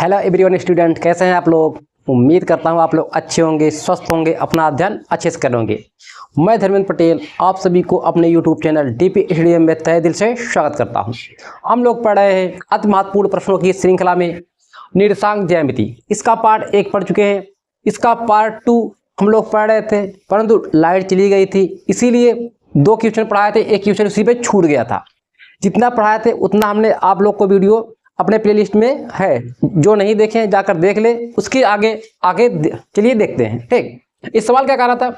Hello everyone student, कैसे हैं आप लोग। उम्मीद करता हूं आप लोग अच्छे होंगे, स्वस्थ होंगे, अपना अध्ययन अच्छे से करेंगे। मैं धर्मेंद्र पटेल आप सभी को अपने यूट्यूब चैनल डीपी स्टूडियो में तहे दिल से स्वागत करता हूं। हम लोग पढ़ रहे हैं अति महत्वपूर्ण प्रश्नों की श्रृंखला में निर्देशांक ज्यामिति। इसका पार्ट 1 पढ़ चुके हैं, इसका पार्ट 2 हम लोग पढ़ रहे थे, परंतु लाइट चली गई थी, इसीलिए 2 क्वेश्चन पढ़ाए थे, एक क्वेश्चन उसी पे छूट गया था। जितना पढ़ाए थे उतना हमने आप लोग को वीडियो अपने प्लेलिस्ट में है, जो नहीं देखे जाकर देख ले। उसके आगे चलिए देखते हैं। ठीक, इस सवाल क्या कह रहा था,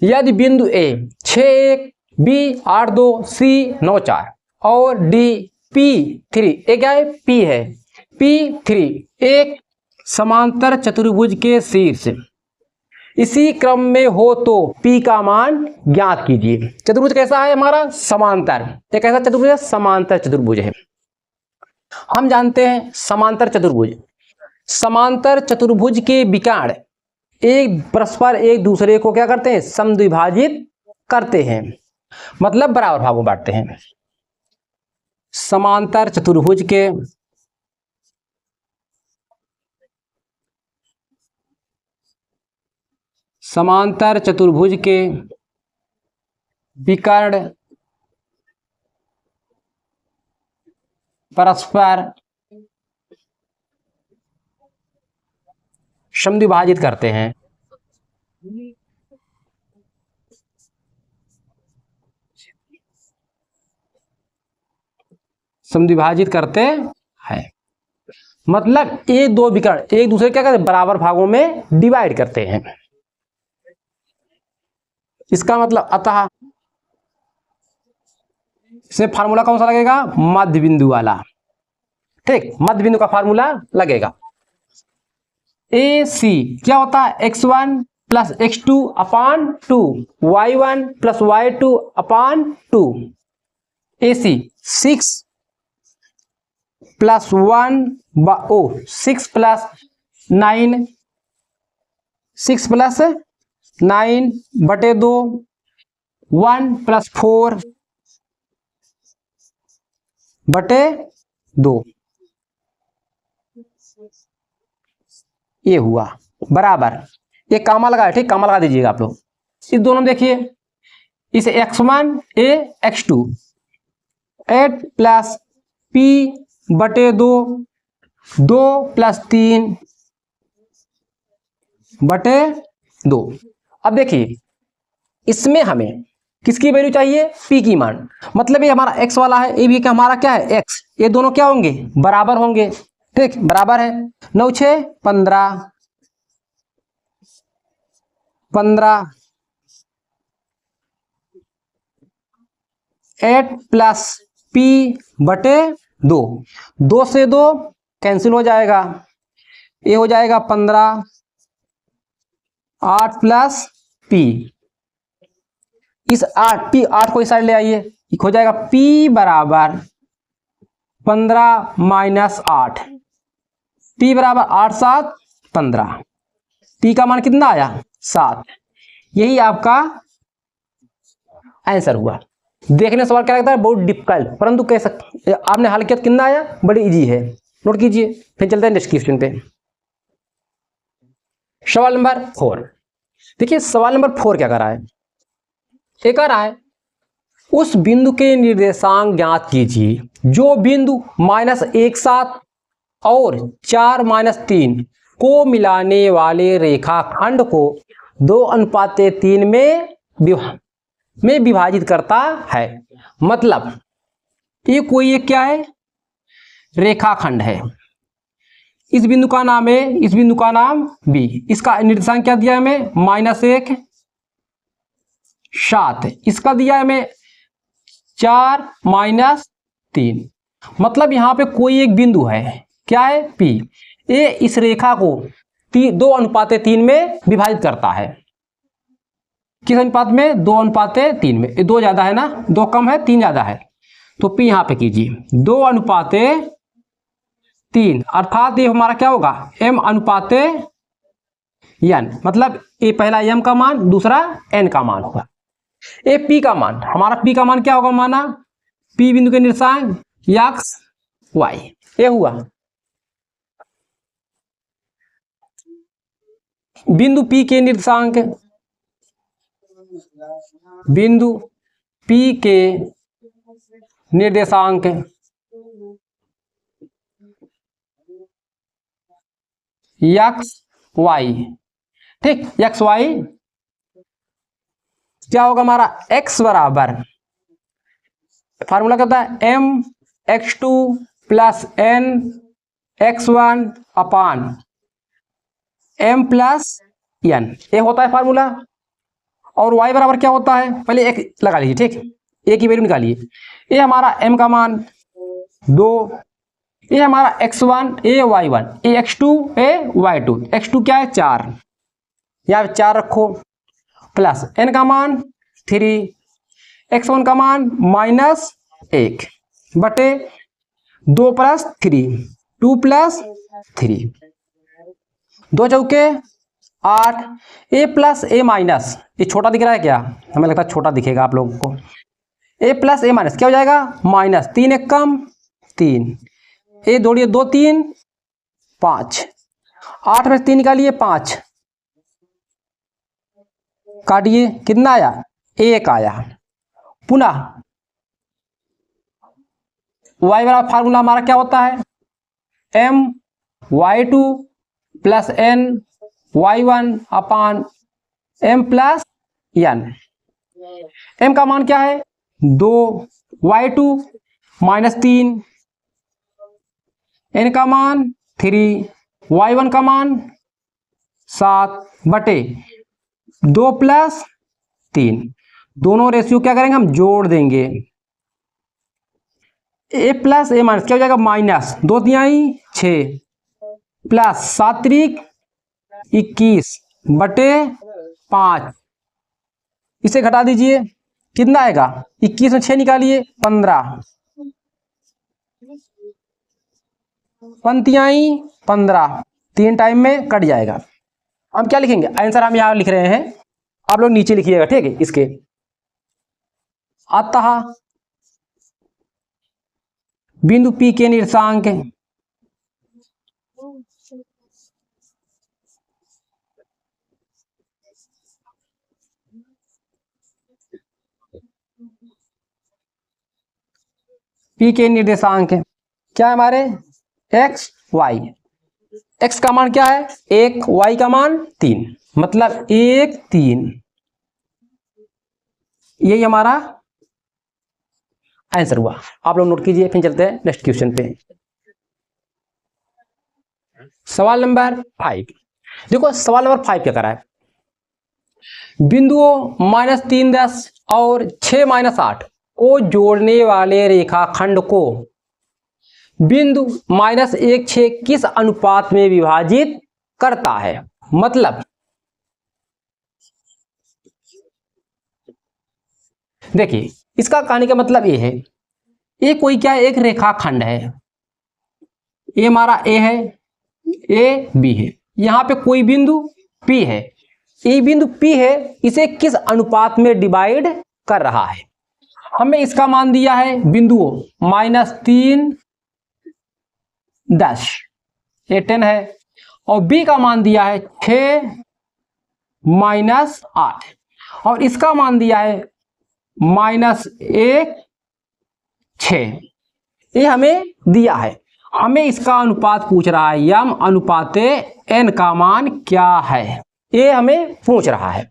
यदि बिंदु ए 6 बी 8 सी 9 और डी P3 ए क्या है, P है, P3 एक समांतर चतुर्भुज के शीर्ष इसी क्रम में हो तो P का मान ज्ञात कीजिए। चतुर्भुज कैसा है हमारा, समांतर। ये कैसा चतुर्भुज है, समांतर चतुर्भुज है। हम जानते हैं समांतर चतुर्भुज के विकर्ण एक परस्पर एक दूसरे को क्या करते हैं, समद्विभाजित करते हैं, मतलब बराबर भागों में बांटते हैं। समांतर चतुर्भुज के विकर्ण परस्पर समद्विभाजित करते हैं। समद्विभाजित करते हैं मतलब ये दो विकर्ण एक दूसरे क्या करते हैं, बराबर भागों में डिवाइड करते हैं। इसका मतलब अतः इसमें फार्मूला कौन सा लगेगा, मध्य बिंदु वाला। ठीक, मध्य बिंदु का फार्मूला लगेगा। ए सी क्या होता है, x1 प्लस x2 अपान 2, y1 प्लस y2 अपान 2। ए सी 6 प्लस 6 प्लस 9 बटे 2, 1 प्लस 4 बटे 2, ये हुआ बराबर। ये कामा लगा है, ठीक, कामा लगा दीजिएगा आप लोग। इस दोनों में देखिए, इसे x1 a x2 8 plus p बटे 2, 2 प्लस 3 बटे 2। अब देखिए इसमें हमें किसकी वैल्यू चाहिए, p की मान। मतलब ये हमारा x वाला है, ये भी क्या हमारा क्या है, x। ये दोनों क्या होंगे, बराबर होंगे। ठीक, बराबर है। 9 6 15 8 प्लस p बटे 2, 2 से 2 कैंसिल हो जाएगा, ये हो जाएगा 15, 8 प्लस p, इस 8 को इस साइड ले आइए, हो जाएगा p बराबर 15 माइनस 8, p बराबर 8 7 15, p का मान कितना आया, 7। यही आपका आंसर हुआ। देखने सवाल क्या लगता है, बहुत डिफिकल्ट, परंतु कह सकते आपने हल किया कितना आया, बड़ी इजी है। नोट कीजिए, फिर चलते हैं नेक्स्ट क्वेश्चन पे। सवाल नंबर 4 देखिए, सवाल नंबर 4 क्या कर रहा है, ये कह रहा है उस बिंदु के निर्देशांक ज्ञात कीजिए जो बिंदु -1 7 और 4 3 को मिलाने वाले रेखाखंड को 2:3 में विभाजित करता है। मतलब ये कोई एक क्या है, रेखाखंड है। इस बिंदु का नाम है, इस बिंदु का नाम B। इसका निर्देशांक क्या दिया है हमें, -1 7, इसका दिया है हमें 4 3। मतलब यहां पे कोई एक बिंदु है, क्या है, P। ये इस रेखा को 2:3 में विभाजित करता है। किस अनुपात में, 2:3 में। ये 2 ज्यादा है ना, 2 कम है, 3 ज्यादा है, तो P यहां पे कीजिए 2:3, अर्थात ये हमारा क्या होगा, m/n। मतलब ये पहला m का मान, दूसरा n का मान होगा। ये P का मान, हमारा P का मान क्या होगा, माना P बिंदु के निर्देशांक x y, ये हुआ। बिंदु P के निर्देशांक, बिंदु P के निर्देशांक एक्स वाई, ठीक, एक्स वाई क्या होगा हमारा, x बराबर, फार्मूला क्या होता है, m x2 plus n x1 अपान m प्लस n, ये होता है फार्मूला। और y बराबर क्या होता है, पहले एक लगा लीजिए, ठीक, a की वैल्यू निकालिए, ये हमारा m का मान 2, ये हमारा x1 a y1, ये x2 a y2, x2 क्या है 4, यहाँ 4 रखो, प्लस n का मान 3, x1 का मान -1 बटे 2 प्लस 3, 2 प्लस 3, 2 चौके 8, a प्लस a माइनस, ये छोटा दिख रहा है क्या, हमें लगता है छोटा दिखेगा आप लोगों को, a प्लस a माइनस क्या हो जाएगा, माइनस 3 एक कम 3, a जोड़िए 2 3 5, 8 में 3 निकालिए 5, काटिए कितना आया, 1 आया। पुनः y बराबर फार्मूला हमारा क्या होता है, m y2 plus n y1 अपान m प्लस n, m का मान क्या है 2, y2 -3, n का मान 3, y1 का मान 7 बटे 2 प्लस 3, दोनों रेशियो क्या करेंगे हम जोड़ देंगे, a प्लस a माइनस क्या हो जाएगा, माइनस 2 तिहाई 6 प्लस 7 त्रिक 21 बटे 5, इसे घटा दीजिए कितना आएगा, 21 में 6 निकालिए 15, 5 तिहाई 15, 3 टाइम में कट जाएगा। हम क्या लिखेंगे, आंसर हम यहाँ लिख रहे हैं, आप लोग नीचे लिखिएगा, ठीक है, इसके अतः बिंदु P के निर्देशांक P के निर्देशांक क्या है हमारे, x y, x का मान क्या है 1, y का मान 3, मतलब 1 3, यही हमारा आंसर हुआ। आप लोग नोट कीजिए, फिर चलते हैं नेक्स्ट क्वेश्चन पे। सवाल नंबर 5, देखो सवाल नंबर 5 क्या करा है, बिंदुओं -3 10 और 6 -8 को जोड़ने वाले रेखाखंड को बिंदु -1 6 किस अनुपात में विभाजित करता है, मतलब देखिए इसका कहने का मतलब ये है, ये कोई क्या है, एक रेखाखंड है, ये हमारा ए है, ए बी है, यहाँ पे कोई बिंदु P है, ये बिंदु P है, इसे किस अनुपात में डिवाइड कर रहा है, हमें इसका मान दिया है बिंदुओं -3 10, ये 10 है, और B का मान दिया है 6 -8, और इसका मान दिया है -1 6, ये हमें दिया है, हमें इसका अनुपात पूछ रहा है, यम अनुपाते n का मान क्या है, ये हमें पूछ रहा है।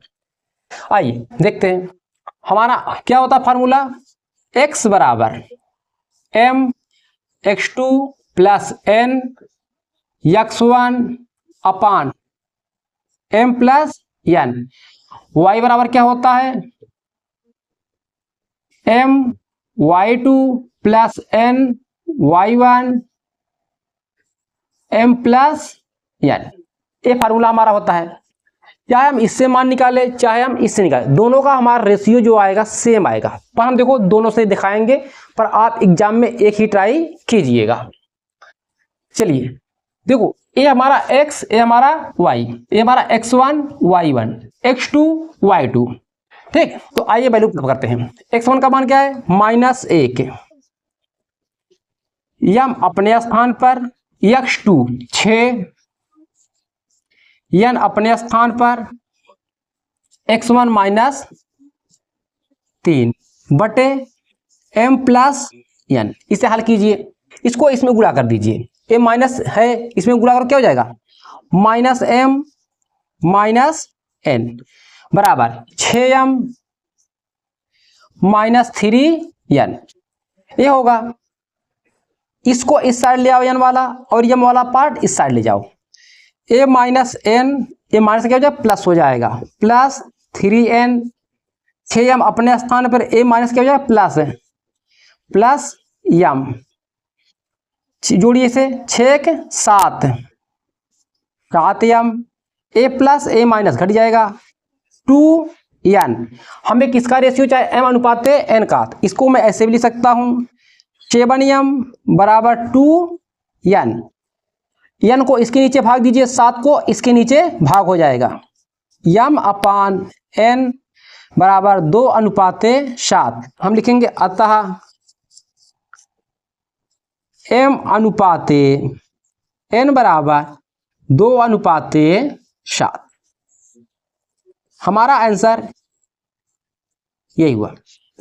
आइए देखते हैं, हमारा क्या होता है फार्मूला, x बराबर m x2 plus n x1 अपान m प्लस n, y बराबर क्या होता है m y2 plus n y1 m plus n, ये फार्मूला हमारा होता है। चाहे हम इससे मान निकाले चाहे हम इससे निकाले, दोनों का हमारा रेशियो जो आएगा सेम आएगा, पर हम देखो दोनों से दिखाएंगे, पर आप एग्जाम में एक ही ट्राई कीजिएगा। चलिए देखो, ये हमारा x, ये हमारा y, ये हमारा x1 y1 x2 y2, ठीक, तो आइए वैल्यू करते हैं। x1 का मान क्या है -1, यम अपने स्थान पर, x2 6, n अपने स्थान पर x1 माइनस 3 बटे m प्लस n। इसे हल कीजिए, इसको इसमें गुणा कर दीजिए, a माइनस है इसमें गुणा करो क्या हो जाएगा, माइनस m माइनस n बराबर 6m माइनस 3n। ये होगा, इसको इस साइड ले आओ n वाला, और m वाला पार्ट इस साइड ले जाओ। a माइनस n, ये माइनस क्या हो जाएगा, प्लस हो जाएगा, प्लस 3n, 6m अपने स्थान पर, a माइनस क्या हो जाएगा, प्लस है, प्लस m, जोड़िए से 6 7 7m, a plus a minus घट जाएगा 2n। हमें किसका रेशियो चाहिए, m अनुपात n का, इसको मैं ऐसे भी लिख सकता हूँ 7m बराबर 2n। n को इसके नीचे भाग दीजिए, 7 को इसके नीचे भाग हो जाएगा, m अपान n बराबर 2:7। हम लिखेंगे अतः m अनुपात n बराबर 2:7। हमारा आंसर यही हुआ।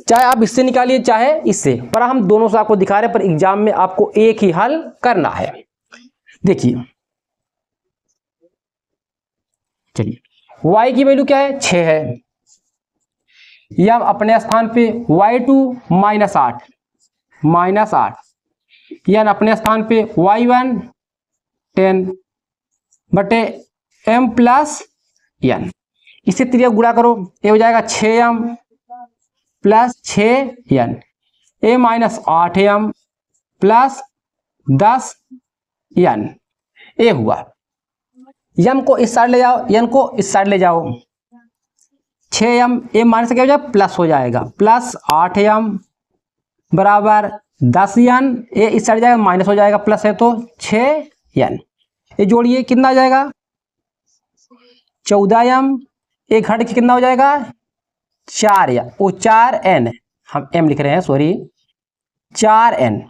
चाहे आप इससे निकालिए चाहे इससे, पर हम दोनों से आपको दिखा रहे हैं, पर एग्जाम में आपको एक ही हल करना है। देखिए, चलिए y की वैल्यू क्या है, 6 है, यह अपने स्थान पे y2 माइनस 8 यह अपने स्थान पे y1 10 बटे m प्लस n। इसे त्रिया गुणा करो, ये हो जाएगा 6m plus 6n, a minus 8m plus 10n। ये हुआ, m को इस साइड ले जाओ, n को इस साइड ले जाओ, 6m, a माइनस क्या हो जाएगा, प्लस हो जाएगा, प्लस 8m बराबर 10n, a इस साइड जाएगा माइनस हो जाएगा, प्लस है तो 6n। ये जोड़िए कितना आ जाएगा, 14m, एक घट के कितना हो जाएगा, 4n, हम m लिख रहे हैं सॉरी, 4n।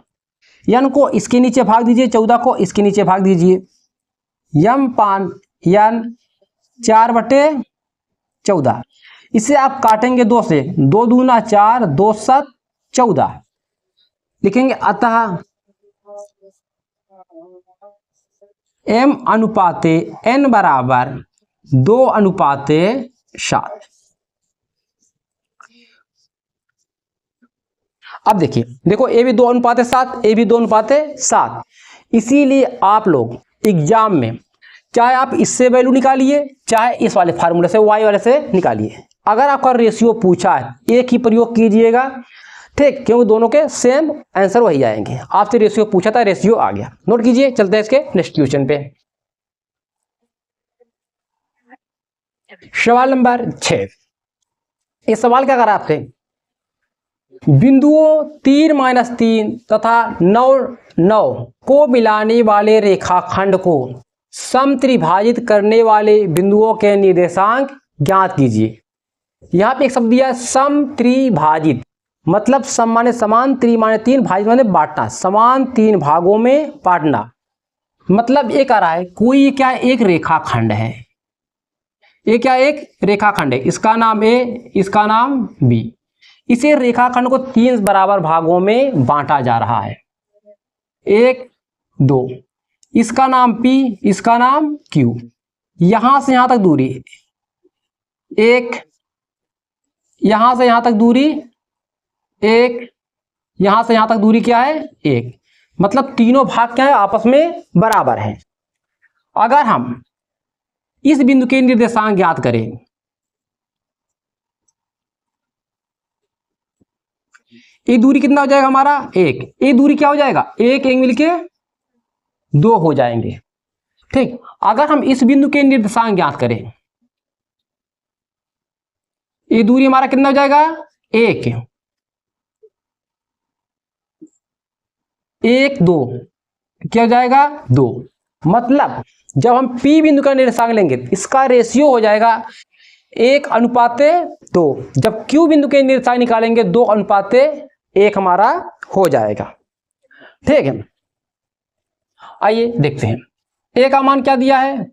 n को इसके नीचे भाग दीजिए, 14 को इसके नीचे भाग दीजिए, m पान n 4/14। इसे आप काटेंगे 2 से, 2 दूना 4, 2 7 14 लिखेंगे। अतः m अनुपात n बराबर 2:7। अब देखिए, देखो a भी 2:7, a भी 2:7। इसीलिए आप लोग एग्जाम में चाहे आप इससे वैल्यू निकालिए, चाहे इस वाले फार्मूले से y वाले से निकालिए, अगर आपका रेशियो पूछा है एक ही प्रयोग कीजिएगा, ठीक, क्योंकि दोनों के सेम आंसर वही आएंगे। आपसे रेशियो पूछा था, रेशियो आ गया, नोट कीजिए। चलते हैं इसके नेक्स्ट क्वेश्चन पे। सवाल नंबर 6। इस सवाल क्या करा आपसे, बिंदुओं 3-3 तथा 9 को मिलाने वाले रेखाखंड को समत्रिभाजित करने वाले बिंदुओं के निर्देशांक ज्ञात कीजिए। यहाँ पे एक शब्द दिया है समत्रिभाजित, मतलब सम माने समान, त्रि माने 3, भाजित माने बांटना, समान 3 भागों में बांटना। मतलब ये कह रहा है कोई क्या एक रेखाखंड है, ये क्या एक रेखाखंड है, इसका नाम A, इसका नाम B। इसे रेखाखंड को 3 बराबर भागों में बांटा जा रहा है, 1 2, इसका नाम P, इसका नाम Q। यहां से यहां तक दूरी 1, यहां से यहां तक दूरी 1, यहां से यहां तक दूरी क्या है 1। मतलब तीनों भाग क्या है, आपस में बराबर हैं। अगर हम इस बिंदु के निर्देशांक ज्ञात करें, ये दूरी कितना हो जाएगा हमारा 1, ये दूरी क्या हो जाएगा 1 1 मिलके 2 हो जाएंगे, ठीक। अगर हम इस बिंदु के निर्देशांक ज्ञात करें, ये दूरी हमारा कितना हो जाएगा 1 1 2, क्या हो जाएगा 2। मतलब जब हम P बिंदु का निर्देशांक लेंगे, इसका रेशियो हो जाएगा 1:2। जब Q बिंदु के निर्देशांक निकालेंगे 2:1 हमारा हो जाएगा, ठीक है। आइए देखते हैं, A का मान क्या दिया है,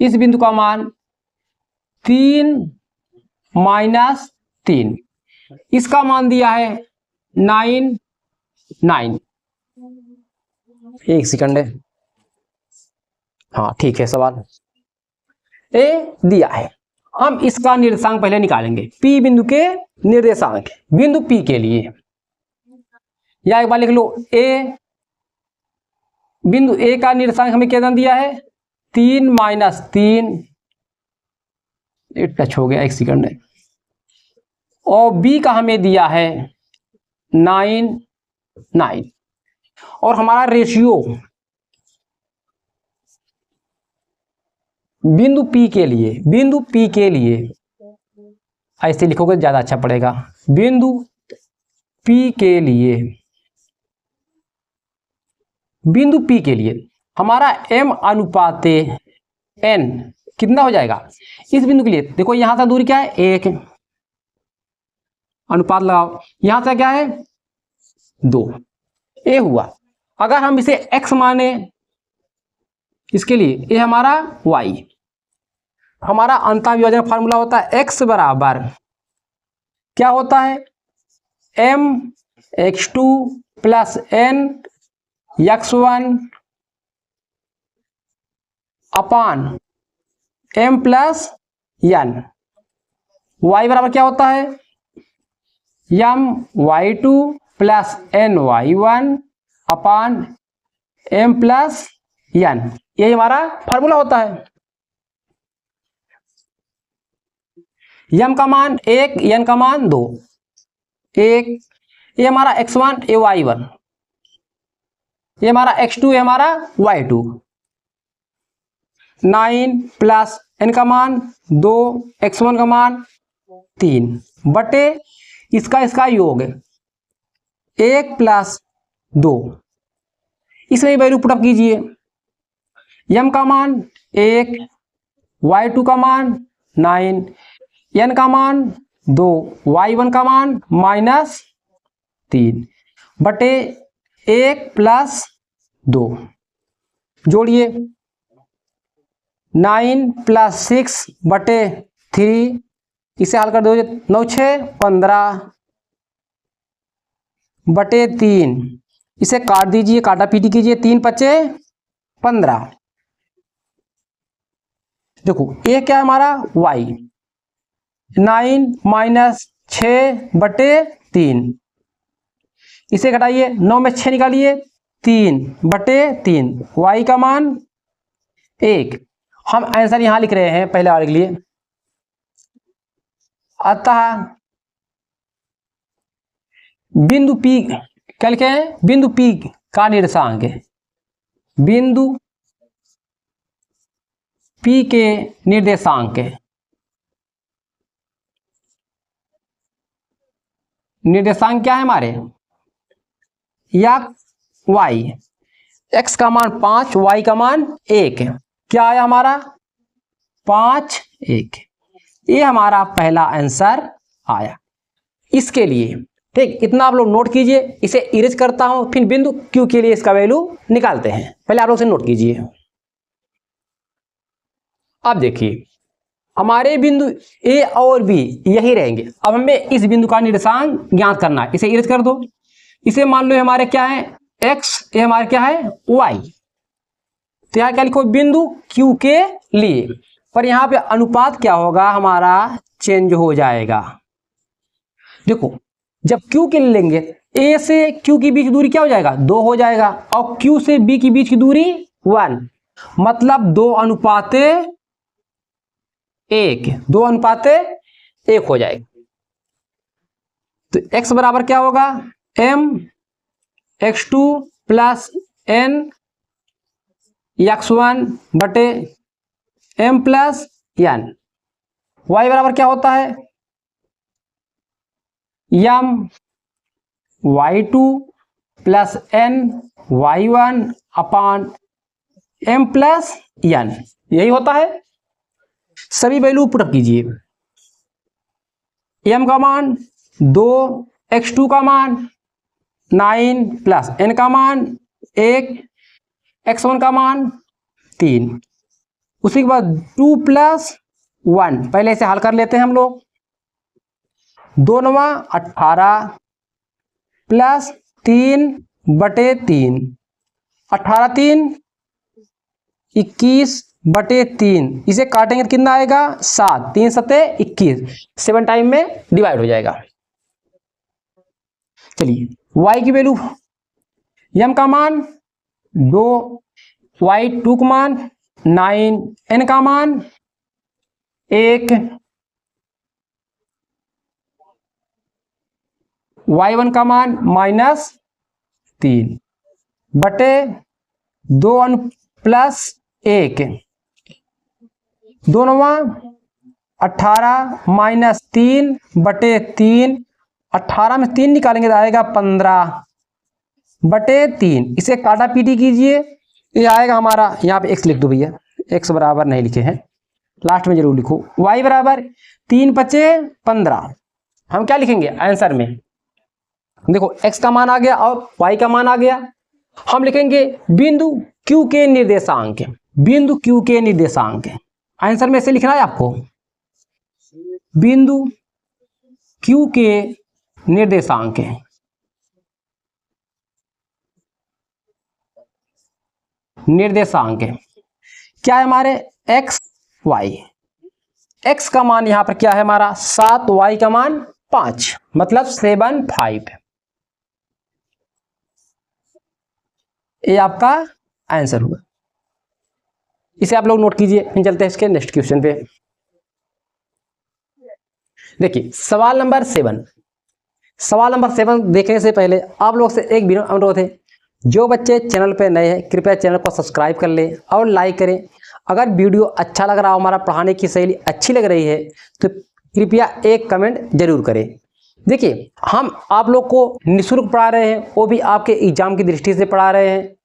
इस बिंदु का मान 3 माइनस 3, इसका मान दिया है 9 9। एक सेकंड है, हाँ ठीक है। सवाल ए दिया है, हम इसका निर्देशांक पहले निकालेंगे। पी बिंदु के निर्देशांक बिंदु पी के लिए, या एक बार लिख लो ए, बिंदु ए का निर्देशांक हमें कितना दिया है 3 माइनस 3, टच हो गया, एक सेकंड है। और बी का हमें दिया है 9 9, और हमारा रेशियो बिंदु पी के लिए, बिंदु पी के लिए ऐसे लिखोगे ज्यादा अच्छा पड़ेगा। बिंदु पी के लिए, बिंदु पी के लिए हमारा m अनुपात n कितना हो जाएगा इस बिंदु के लिए। देखो यहां से दूरी क्या है 1, अनुपात लगाओ, यहां से क्या है 2, ए हुआ। अगर हम इसे x माने इसके लिए, ये हमारा y, हमारा अंतःविभाजन फार्मूला होता है x बराबर क्या होता है m x2 plus n x1 अपान m प्लस n। y बराबर क्या होता है m y2 plus n y1 अपान m प्लस n। यही हमारा फार्मूला होता है। m का मान 1, n का मान 2, 1, ये हमारा x1 ये y1, ये हमारा x2 ये हमारा y2, 9 प्लस n का मान 2, x1 का मान 3 बटे इसका योग 1 प्लस 2, इसमें वैल्यू पुटअप कीजिए। m का मान 1, y2 का मान 9, n का मान 2, y1 का मान -3 बटे 1 प्लस 2, जोड़िए 9 प्लस 6 बटे 3, इसे हल कर दो 9 6 15 बटे 3, इसे काट दीजिए, काटा पीटी कीजिए, 3 पचे 15। देखो ये क्या है हमारा y, 9 माइनस 6 बटे 3, इसे घटाइए, 9 में 6 निकालिए, 3 बटे 3, y का मान 1। हम आंसर यहां लिख रहे हैं पहले वाले के लिए। अतः बिंदु P क्या लिखे हैं, बिंदु P का निर्देशांक है, बिंदु P के निर्देशांक है, निर्देशांक क्या है हमारे या y, x का मान 5, y का मान 1, क्या आया हमारा 5 1, ये हमारा पहला आंसर आया इसके लिए। ठीक, इतना आप लोग नोट कीजिए। इसे इरेज करता हूं, फिर बिंदु Q के लिए इसका वैल्यू निकालते हैं। पहले आप लोग इसे नोट कीजिए। अब देखिए हमारे बिंदु A और B यही रहेंगे। अब हमें इस बिंदु का निर्देशांक ज्ञात करना है। इसे इरेज कर दो। इसे मान लो हमारे क्या है x, ये हमारे क्या है y। तो यहां क्या लिखो बिंदु Q के लिए, पर यहां पे अनुपात क्या होगा हमारा चेंज हो जाएगा। देखो जब Q के लिए लेंगे, A से Q के बीच की दूरी क्या हो जाएगा 2 हो जाएगा, और Q से B के बीच की दूरी 1, मतलब 2 अनुपात 1, 2 अनुपात 1 हो जाएगा। तो x बराबर क्या होगा m x2 plus n x1 बटे m प्लस n। y बराबर क्या होता है m y2 plus n y1 अपान m प्लस n, यही होता है। सभी वैल्यू पुटअप कीजिए। m का मान 2, x2 का मान 9 प्लस n का मान 1, x1 का मान 3 उसी के बाद 2 + 1, पहले इसे हल कर लेते हैं हम लोग। 2 9 18 प्लस 3/3, 18 3 21/3, इसे काटेंगे तो कितना आएगा 7, 3 7 21, 7 टाइम में डिवाइड हो जाएगा। चलिए y की वैल्यू, m का मान 2, y2 का मान 9, n का मान 1, y1 का मान -3 बटे 2 + 1, 2 9 18 -3/3, 18 में 3 निकालेंगे तो आएगा 15/3, इसे काटा पीटी कीजिए, ये आएगा हमारा, यहाँ पे x लिख दो भैया, x बराबर नहीं लिखे हैं, लास्ट में जरूर लिखो। y बराबर 3 5 15, हम क्या लिखेंगे आंसर में, देखो x का मान आ गया और y का मान आ गया, हम लिखेंगे बिंदु q के निर्देशांक, बिंदु q के निर्देशांक, आंसर में से लिखना है आपको, बिंदु q के निर्देशांक, निर्देशांक क्या है हमारे x y, x का मान यहां पर क्या है हमारा 7, y का मान 5, मतलब 7 5, ये आपका आंसर हुआ। इसे आप लोग नोट कीजिए, फिर चलते हैं इसके नेक्स्ट क्वेश्चन पे। देखिए सवाल नंबर 7, सवाल नंबर 7 देखने से पहले आप लोग से एक विनम्र अनुरोध है, जो बच्चे चैनल पे नए हैं कृपया चैनल को सब्सक्राइब कर लें और लाइक करें। अगर वीडियो अच्छा लग रहा हो, हमारा पढ़ाने की शैली अच्छी लग रही है तो कृपया एक कमेंट जरूर करें। देखिए हम आप लोग को निःशुल्क पढ़ा रहे हैं, वो भी आपके एग्जाम की दृष्टि से पढ़ा रहे हैं,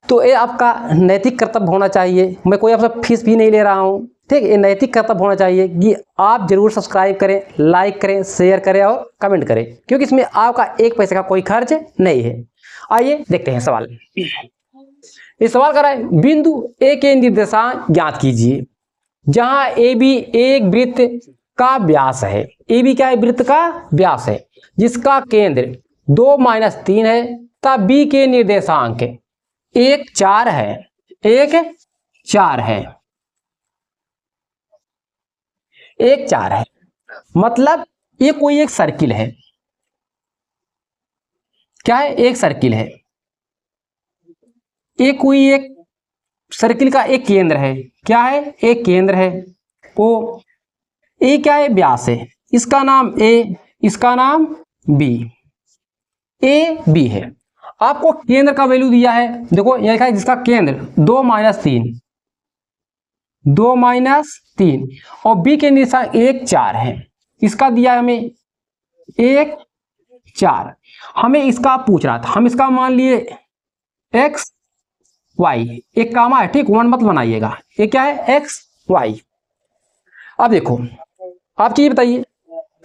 तो ये आपका नैतिक कर्तव्य होना चाहिए, मैं कोई आपसे फीस भी नहीं ले रहा हूँ, ठीक है, ये नैतिक कर्तव्य होना चाहिए कि आप जरूर सब्सक्राइब करें, लाइक करें, शेयर करें और कमेंट करें, क्योंकि इसमें आपका एक पैसे का कोई खर्च नहीं है। आइए देखते हैं सवाल। ये सवाल कर रहा है बिंदु ए के निर्देशांक ज्ञात कीजिए, जहां ए बी एक वृत्त का व्यास है, ए बी क्या है, वृत्त का व्यास है, जिसका केंद्र 2 - 3 है, तब बी के निर्देशांक 1 4 है, 1 4 है, 1 4 है, मतलब ये कोई एक सर्किल है, क्या है, एक सर्किल है, ये कोई एक सर्किल का एक केंद्र है, क्या है, एक केंद्र है, ओ ए क्या है, व्यास है, इसका नाम ए, इसका नाम बी, ए बी है। आपको केंद्र का वैल्यू दिया है, देखो यह लिखा है जिसका केंद्र 2 - 3, 2 - 3 और बी के निर्देशांक 1 4 है, इसका दिया है हमें 1 4, हमें इसका पूछ रहा था, हम इसका मान लिए x y, एक कामा है, ठीक, वन मत बनाइएगा, ये क्या है x y। अब देखो आप चीज बताइए,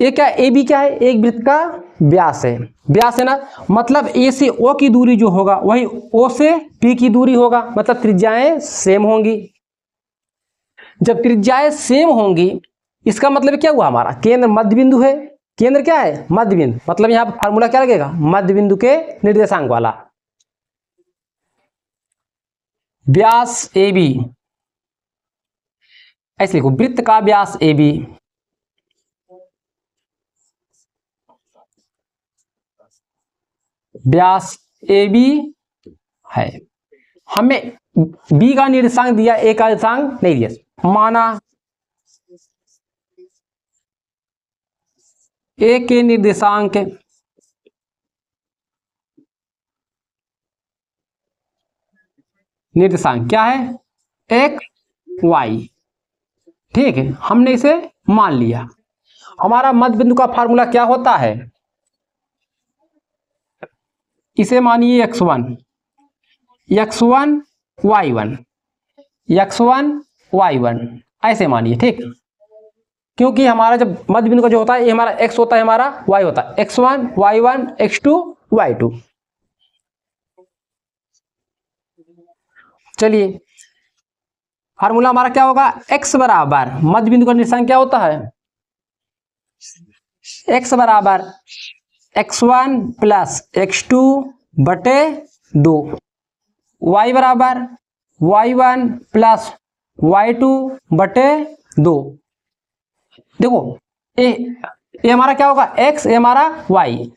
ये क्या ए बी क्या है, एक वृत्त का व्यास है, व्यास है ना, मतलब ए से ओ की दूरी जो होगा वही ओ से पी की दूरी होगा, मतलब त्रिज्याएं सेम होंगी। जब त्रिज्याएं सेम होंगी इसका मतलब क्या हुआ, हमारा केंद्र मध्य बिंदु है, केंद्र क्या है, मध्य बिंदु, मतलब यहां पर फार्मूला क्या लगेगा, मध्य बिंदु के निर्देशांक वाला, व्यास ए बी, ऐसे लिखो वृत्त का व्यास A B, Vyas A B है, हमें बी का निर्देशांक दिया, ए का निर्देशांक नहीं दिया, माना ए के निर्देशांक क्या है, x y, ठीक है, हमने इसे मान लिया। हमारा मध्य बिंदु का फार्मूला क्या होता है, इसे मानिए x1 y1 x1 y1 ऐसे मानिए, ठीक, क्योंकि हमारा जब मध्य बिंदु का जो होता है ये हमारा x होता है, हमारा y होता है, x1 y1 x2 y2। चलिए फार्मूला हमारा क्या होगा, x बराबर मध्य बिंदु का निर्देशांक क्या होता है, x बराबर x1 प्लस x2 बटे 2, y बराबर y1 प्लस y2 बटे 2। देखो ये हमारा क्या होगा, x, ये हमारा y,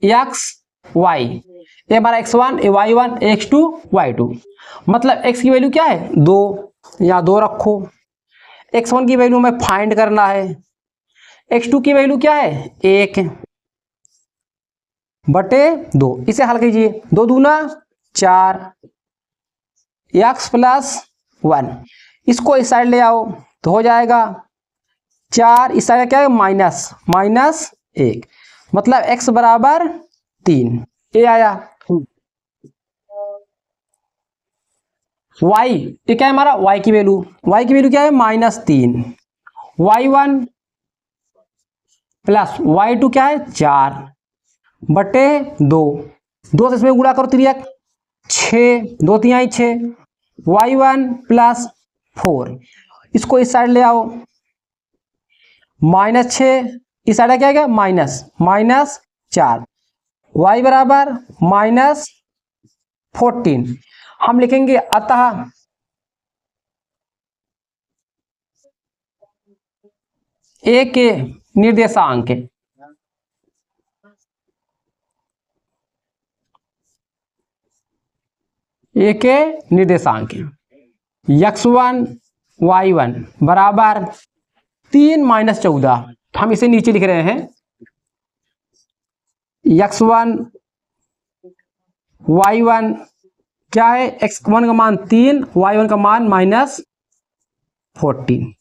x y, ये हमारा x1, ये y1, x2 y2। मतलब x की वैल्यू क्या है 2, या 2 रखो। x1 की वैल्यू हमें फाइंड करना है, x2 की वैल्यू क्या है 1 बटे 2। इसे हल कीजिए, 2 दूना 4, x प्लस 1, इसको इस साइड ले आओ तो हो जाएगा 4, इस साइड क्या है माइनस 1, मतलब x बराबर 3, ये आया। y, ये क्या है हमारा y की वैल्यू क्या है -3, y1 प्लस y2 क्या है 4 बटे 2, 2 से इसमें गुणा करो 3 6, 2 3 6, y1 प्लस 4, इसको इस साइड ले आओ -6, इस साइड क्या है माइनस 4, y बराबर -14। हम लिखेंगे अतः ए के निर्देशांक, ए के निर्देशांक x1 y1 बराबर 3 - 14, हम इसे नीचे लिख रहे हैं x1 y1 क्या है, x1 का मान 3, y1 का मान -14।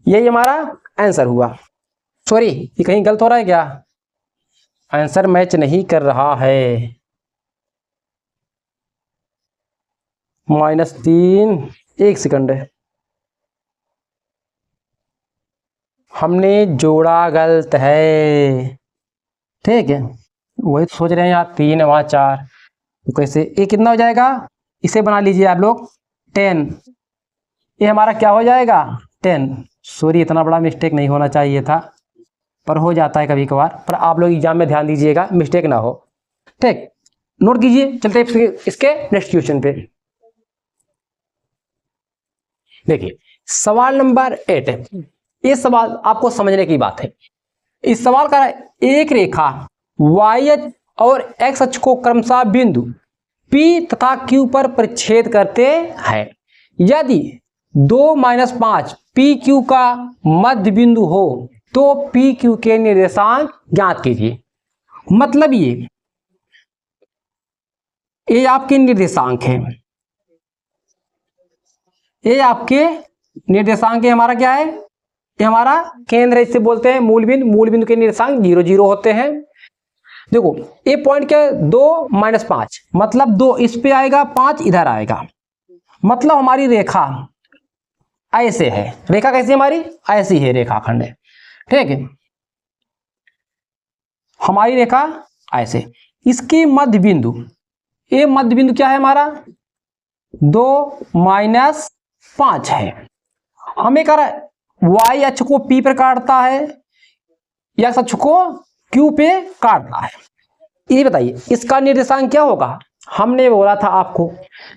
यही हमारा आंसर हुआ। सॉरी, ये कहीं गलत हो रहा है क्या, आंसर मैच नहीं कर रहा है, -3, 1 सेकंड है, हमने जोड़ा गलत है। ठीक है, वही तो सोच रहे हैं यहाँ 3 है वहाँ 4, तो कैसे, ये कितना हो जाएगा, इसे बना लीजिए आप लोग 10, ये हमारा क्या हो जाएगा 10। सॉरी, इतना बड़ा मिस्टेक नहीं होना चाहिए था, पर हो जाता है कभी कभार, पर आप लोग एग्जाम में ध्यान दीजिएगा मिस्टेक ना हो। ठीक, नोट कीजिए, चलते हैं इसके नेक्स्ट क्वेश्चन पे। देखिए सवाल नंबर 8, ये सवाल आपको समझने की बात है। इस सवाल का एक रेखा y और x अक्ष को क्रमशः बिंदु P तथा Q पर परिच्छेद करते हैं। यदि 2 - 5 PQ का मध्य बिंदु हो तो PQ के निर्देशांक ज्ञात कीजिए। मतलब ये आपके निर्देशांक है, ये आपके निर्देशांक है, हमारा क्या है, ये हमारा केंद्र है, इससे बोलते हैं मूल बिंदु के निर्देशांक 0 0 होते हैं। देखो ये पॉइंट क्या है 2 - 5, मतलब 2 इस पे आएगा, 5 इधर आएगा, मतलब हमारी रेखा ऐसे है। रेखा कैसी हमारी, ऐसी है, रेखाखंड है। ठीक है, हमारी रेखा ऐसे, इसकी मध्य बिंदु, ये मध्य बिंदु क्या है हमारा 2 - 5 है। हमें कह रहा है y अक्ष को P पर काटता है, x अक्ष को Q पे काटता है। ये बताइए इसका निर्देशांक क्या होगा। हमने बोला था आपको,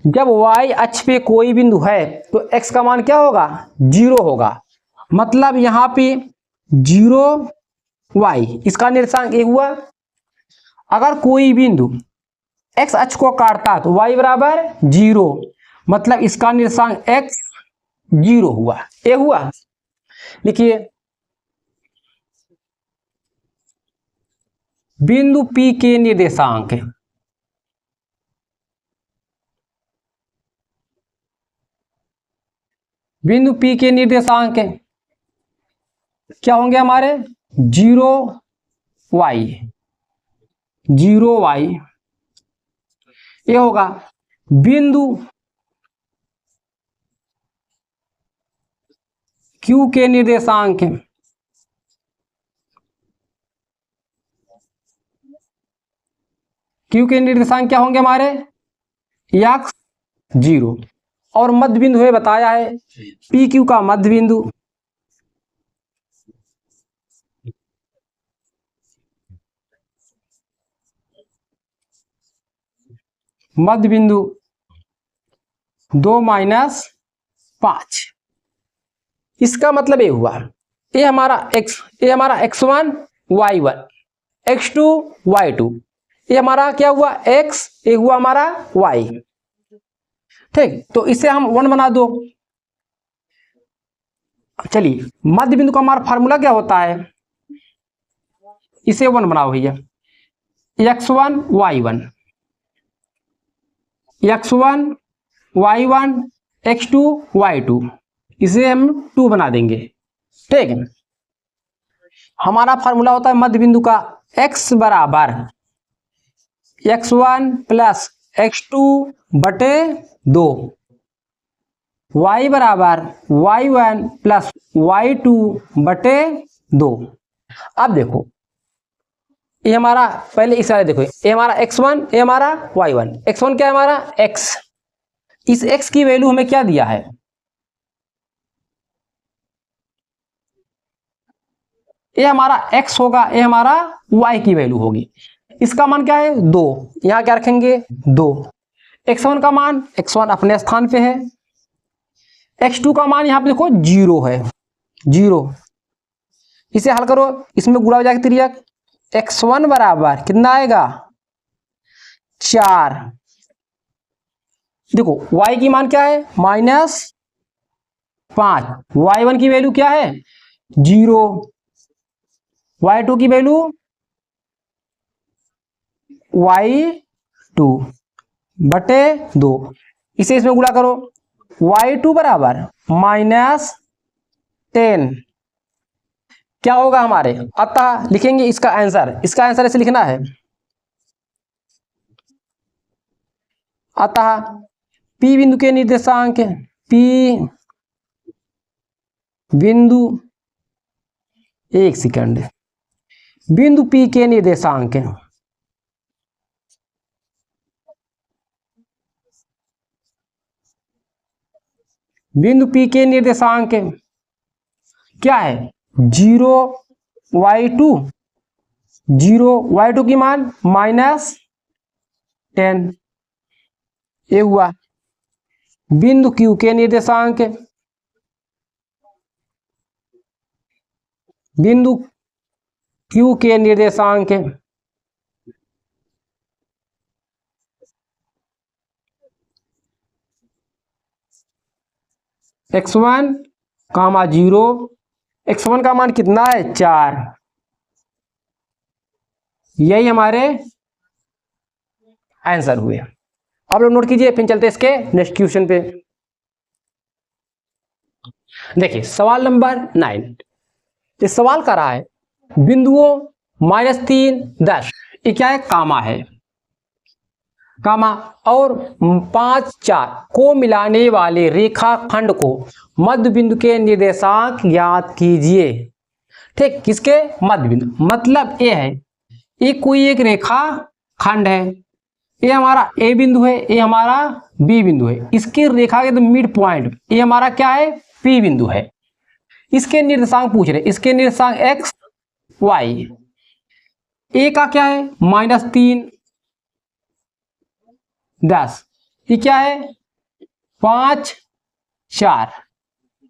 जब y अक्ष पे कोई बिंदु है तो x का मान क्या होगा 0 होगा, मतलब यहाँ पे 0 y, इसका निर्देशांक ये हुआ। अगर कोई बिंदु x अक्ष को काटता तो y बराबर 0, मतलब इसका निर्देशांक x 0 हुआ, ये हुआ। लिखिए बिंदु P के निर्देशांक, बिंदु P के निर्देशांक क्या होंगे हमारे 0 y, 0 y, ये होगा। बिंदु Q के निर्देशांक, Q के निर्देशांक क्या होंगे हमारे x 0 और मध्य बिंदु है बताया है पी क्यू का मध्य बिंदु, मध्य बिंदु 2 माइनस 5। इसका मतलब ये हुआ ये हमारा x1 y1 x2 y2, ये हमारा क्या हुआ x, ये हुआ हमारा y। ठीक, तो इसे हम 1 बना दो। चलिए मध्य बिंदु का हमारा फार्मूला क्या होता है, इसे 1 बनाओ भैया, x1 y1 x2 y2, इसे हम 2 बना देंगे। ठीक है, हमारा फार्मूला होता है मध्य बिंदु का x बराबर x1 प्लस x2 बटे 2, y बराबर y1 प्लस y2 बटे 2। अब देखो ये हमारा पहले इस वाले देखो, ये हमारा x1, ये हमारा y1, x1 क्या है हमारा x, इस x की वैल्यू हमें क्या दिया है, ये हमारा x होगा, ये हमारा y की वैल्यू होगी। इसका मान क्या है 2, यहां क्या रखेंगे 2। x1 का मान, x1 अपने स्थान पे है, x2 का मान यहां पे देखो 0 है, 0। इसे हल करो, इसमें गुणा हो जाएगा तिर्यक, x1 बराबर कितना आएगा 4। देखो y की मान क्या है -5, y1 की वैल्यू क्या है 0, y2 की वैल्यू y2 बटे 2। इसे इसमें गुणा करो, y2 बराबर -10 क्या होगा हमारे, अतः लिखेंगे इसका आंसर ऐसे लिखना है, अतः P बिंदु के निर्देशांक, P बिंदु, एक सेकंड, बिंदु P के निर्देशांक क्या है 0 y2, 0 y2 की मान -10, ये हुआ। बिंदु Q के निर्देशांक, बिंदु Q के निर्देशांक x1, 0, x1 का मान कितना है 4, यही हमारे आंसर हुए। अब लोग नोट कीजिए, फिर चलते इसके नेक्स्ट क्वेश्चन पे। देखिए सवाल नंबर 9, इस सवाल का रहा है बिंदुओं -3, 10, ये क्या है कामा है, कामा और 5, 4 को मिलाने वाले रेखाखंड को मध्य बिंदु के निर्देशांक ज्ञात कीजिए। ठीक, किसके मध्य बिंदु, मतलब ये है, ये कोई एक रेखा खंड है, ये हमारा ए बिंदु है, ये हमारा बी बिंदु है, इसके रेखा के मिड पॉइंट ये हमारा क्या है पी बिंदु है। इसके निर्देशांक पूछ रहे, इसके निर्देशांक x y, ए का क्या है -3, 10, ये क्या है 5, 4,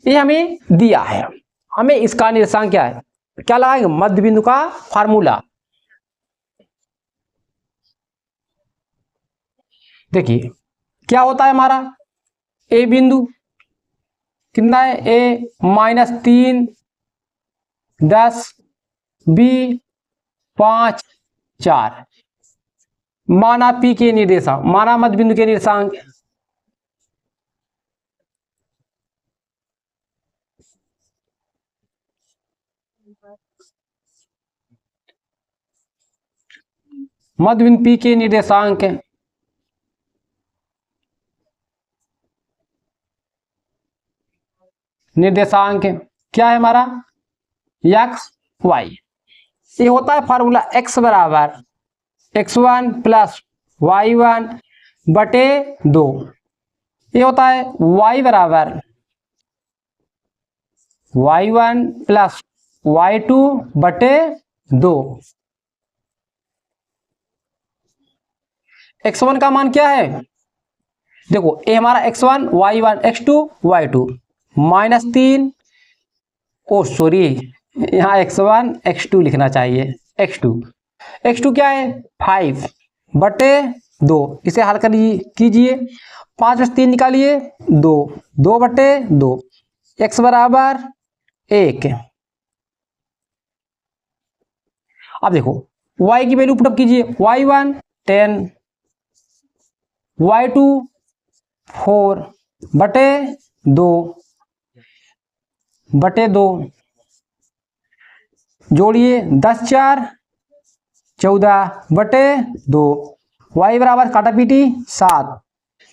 ये हमें दिया है। हमें इसका निर्देशांक क्या है, क्या लगाएंगे मध्य बिंदु का फार्मूला। देखिए क्या होता है हमारा ए बिंदु कितना है, ए -3, 10, बी 5, 4, माना पी के निर्देशांक, माना मध्य बिंदु के निर्देशांक मध्य बिंदु पी के निर्देशांक क्या है हमारा x y, ये होता है फार्मूला x बराबर x1 प्लस y1 बटे 2, ये होता है y बराबर y1 प्लस y2 बटे 2। x1 का मान क्या है, देखो ये हमारा x1 y1 x2 y2 -3, ओ सॉरी यहाँ x1 x2 लिखना चाहिए, x2 क्या है 5 बटे 2। इसे हल कर कीजिए, 5 में 3 निकालिए 2, 2 बटे 2, x बराबर 1। अब देखो y की वैल्यू पुटअप कीजिए, y1 10 y2 4 बटे 2 जोड़िए 10 4 14 बटे 2, y बराबर काटा पीटी 7।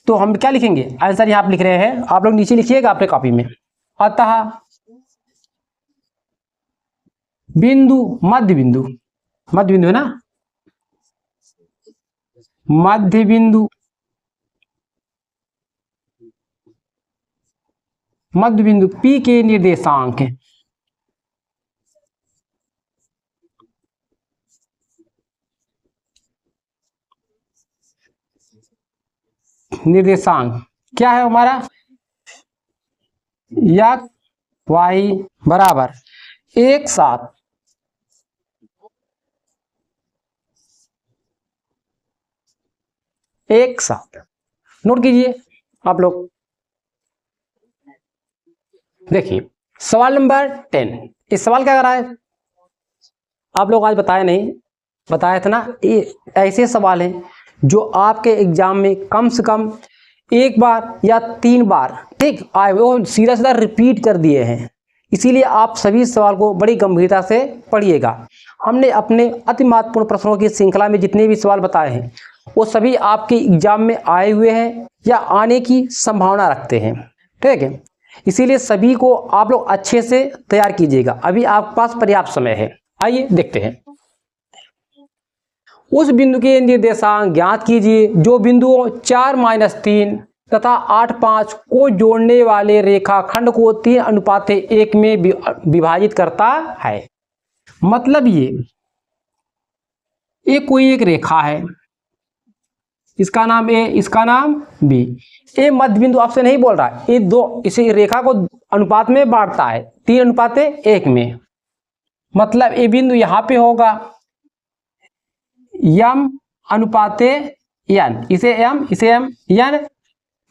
तो हम क्या लिखेंगे, आंसर यहाँ आप लिख रहे हैं, आप लोग नीचे लिखिएगा अपने कॉपी में। अतः बिंदु मध्य बिंदु है ना, मध्य बिंदु P के निर्देशांक क्या है हमारा, x y बराबर 1 7 1 7। नोट कीजिए आप लोग। देखिए सवाल नंबर 10, इस सवाल क्या कर रहा है, आप लोग आज बताया था ना, ये ऐसे सवाल हैं जो आपके एग्जाम में कम से कम 1 बार या 3 बार ठीक आए, वो सीधा रिपीट कर दिए हैं। इसीलिए आप सभी सवाल को बड़ी गंभीरता से पढ़िएगा। हमने अपने अति महत्वपूर्ण प्रश्नों की श्रृंखला में जितने भी सवाल बताए हैं वो सभी आपके एग्जाम में आए हुए हैं या आने की संभावना रखते हैं, ठीक है। इसीलिए सभी को आप लोग अच्छे से तैयार कीजिएगा, अभी आपके पास पर्याप्त समय है। आइए देखते हैं, उस बिंदु के निर्देशांक ज्ञात कीजिए जो बिंदुओं 4 - 3 तथा 8 5 को जोड़ने वाले रेखाखंड को 3:1 में विभाजित करता है। मतलब ये कोई एक रेखा है, इसका नाम A, इसका नाम B। ये मध्य बिंदु आपसे नहीं बोल रहा है, ये दो इसी रेखा को अनुपात में बांटता है 3:1 में। मतलब ये बिंदु यहाँ पे होगा m/n, इसे m इसे m n,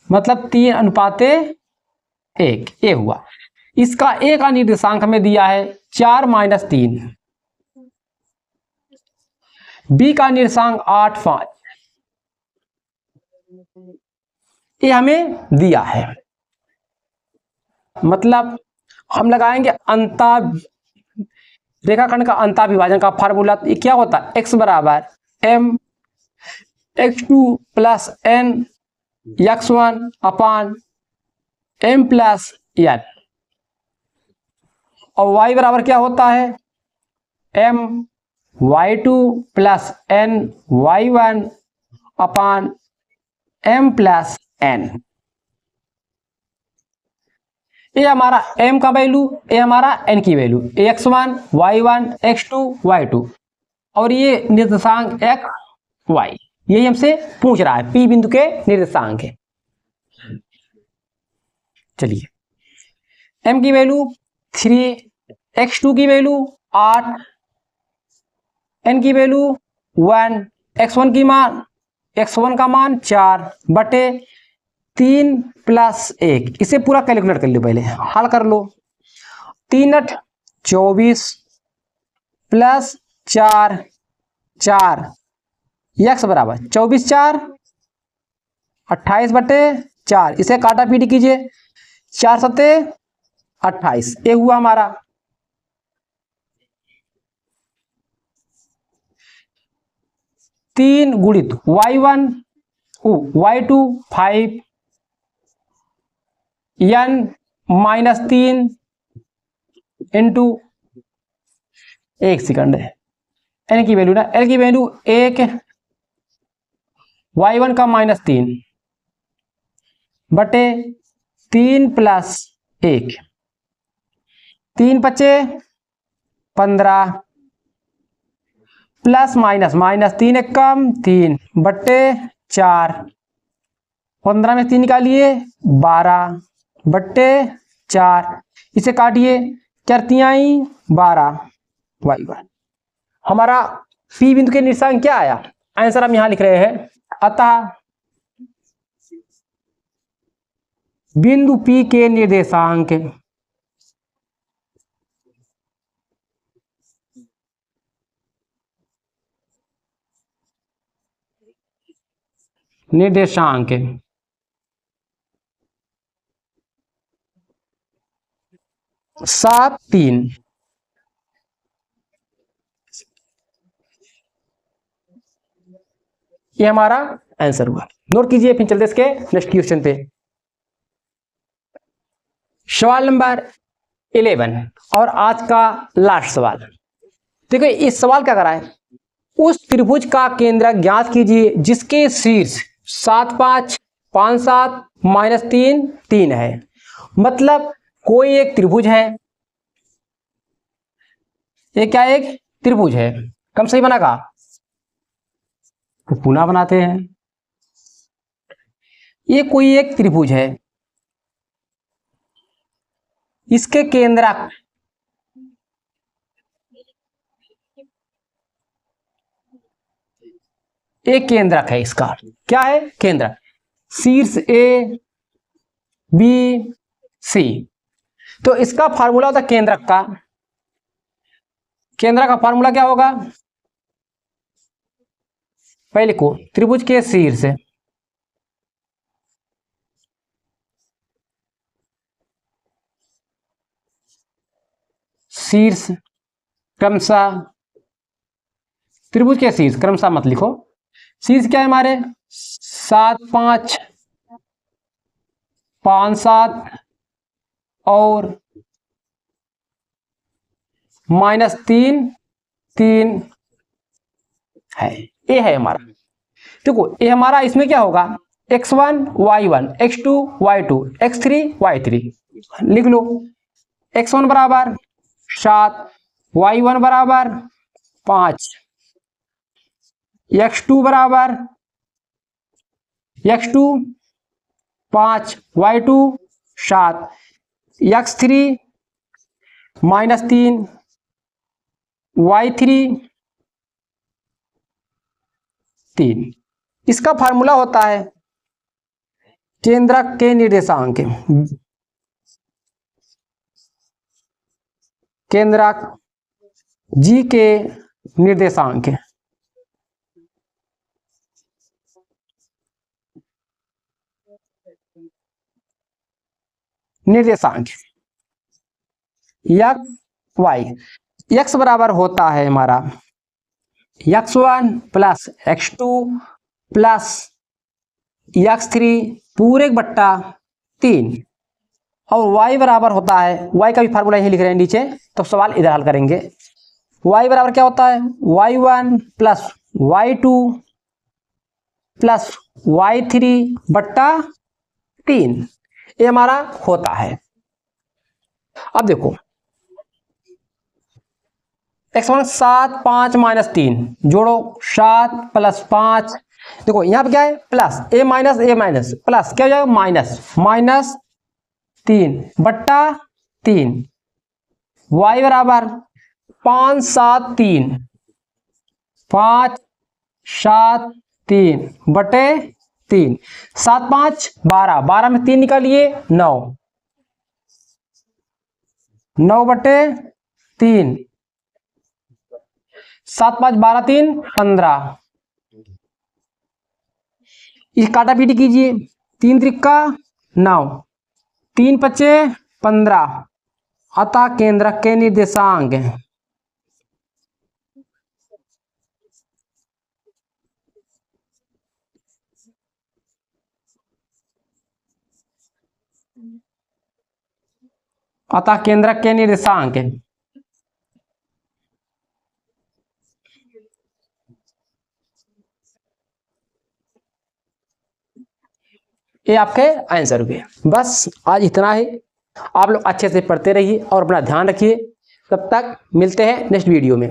मतलब 3:1 ये हुआ। इसका A का निर्देशांक हमें दिया है 4 - 3, B का निर्देशांक 8 5 ये हमें दिया है। मतलब हम लगाएंगे रेखाखंड का अंता विभाजन का फार्मूला, ये क्या होता है, x बराबर m x2 plus n x1 अपान m प्लस n, और y बराबर क्या होता है m y2 plus n y1 अपान m प्लस n। ये हमारा m का वैल्यू, ये हमारा n की value, x1 y1 x2 y2, और ये निर्देशांक x y, यही हमसे पूछ रहा है, P बिंदु के निर्देशांक है। चलिए m की वैल्यू 3, x2 की वैल्यू 8, n की वैल्यू 1, x1 का मान 4 बटे 3 + 1। इसे पूरा कैलकुलेट कर लो, पहले हल कर लो। 3 8 24 प्लस 4 4, x बराबर 24 4 28 बटे 4, इसे काटा पीटी कीजिए, 4 7 28, ये हुआ हमारा। तीन गुणित y1 y2 5 n -3 इंटू, एक सेकंड है, n की वैल्यू ना, l की वैल्यू 1, y1 का -3 बटे 3+1, 3 बचे 15, प्लस माइनस, माइनस 3 एक कम 3 बटे 4, 15 में 3 निकालिए 12 बट्टे 4, इसे काटिए, 4 तिहाई 12, y1। हमारा P बिंदु के निर्देशांक क्या आया, आंसर हम यहां लिख रहे हैं। अतः बिंदु P के निर्देशांक निर्देशांक 7, 3, ये हमारा आंसर हुआ। नोट कीजिए, फिर चलते इसके नेक्स्ट क्वेश्चन पे। सवाल नंबर 11 और आज का लास्ट सवाल। देखो इस सवाल क्या करा है, उस त्रिभुज का केंद्र ज्ञात कीजिए जिसके शीर्ष 7, 5, 5, 7, -3, 3 है। मतलब कोई एक त्रिभुज है, ये क्या एक त्रिभुज है, कम सही बना का तो पुनः बनाते हैं। ये कोई एक त्रिभुज है, इसके केंद्रक एक केंद्रक है, इसका क्या है केंद्रक, शीर्ष ए बी सी। तो इसका फार्मूला होता है केंद्रक का, केंद्रक का फार्मूला क्या होगा, पहले को त्रिभुज के शीर्ष शीर्ष क्रमशः, त्रिभुज के शीर्ष क्रमशः मत लिखो, शीर्ष क्या है हमारे 7, 5, 5, 7 और -3, 3 है, ये है हमारा। देखो ये हमारा इसमें क्या होगा, x1 y1, x2 y2, x3 y3 लिख लो। x1 बराबर 7, y1 बराबर 5, x2 बराबर 5, y2 7, x3 -3, y3 3। इसका फार्मूला होता है केंद्रक के निर्देशांक, केंद्रक जी के निर्देशांक, निर्देशांक एक्स वाई, एक्स बराबर होता है हमारा x1 plus x2 plus x3 पूरे बट्टा 3, और y बराबर होता है, y का भी फार्मूला यही लिख रहे हैं नीचे, तो सवाल इधर हल करेंगे। y बराबर क्या होता है, y1 plus y2 plus y3 बट्टा 3, ये हमारा होता है। अब देखो x1 7, 5 -3 जोड़ो 7 + 5, देखो यहाँ पे क्या है प्लस a माइनस प्लस क्या हो जाएगा माइनस 3 बट्टा 3, y बराबर 5, 7, 3, 5, 7, 3 बटे 3, 7, 5 12, 12 में 3 निकालिए 9, 9 बटे 3, 7, 5 12, 3 15, इस काटा पीटी कीजिए, 3 त्रिका 9, 3 पचे 15, अतः केंद्रक के निर्देशांक अतः केंद्रक के निर्देशांक ये आपके आंसर हुए। बस आज इतना ही। आप लोग अच्छे से पढ़ते रहिए और अपना ध्यान रखिए। तब तक मिलते हैं नेक्स्ट वीडियो में।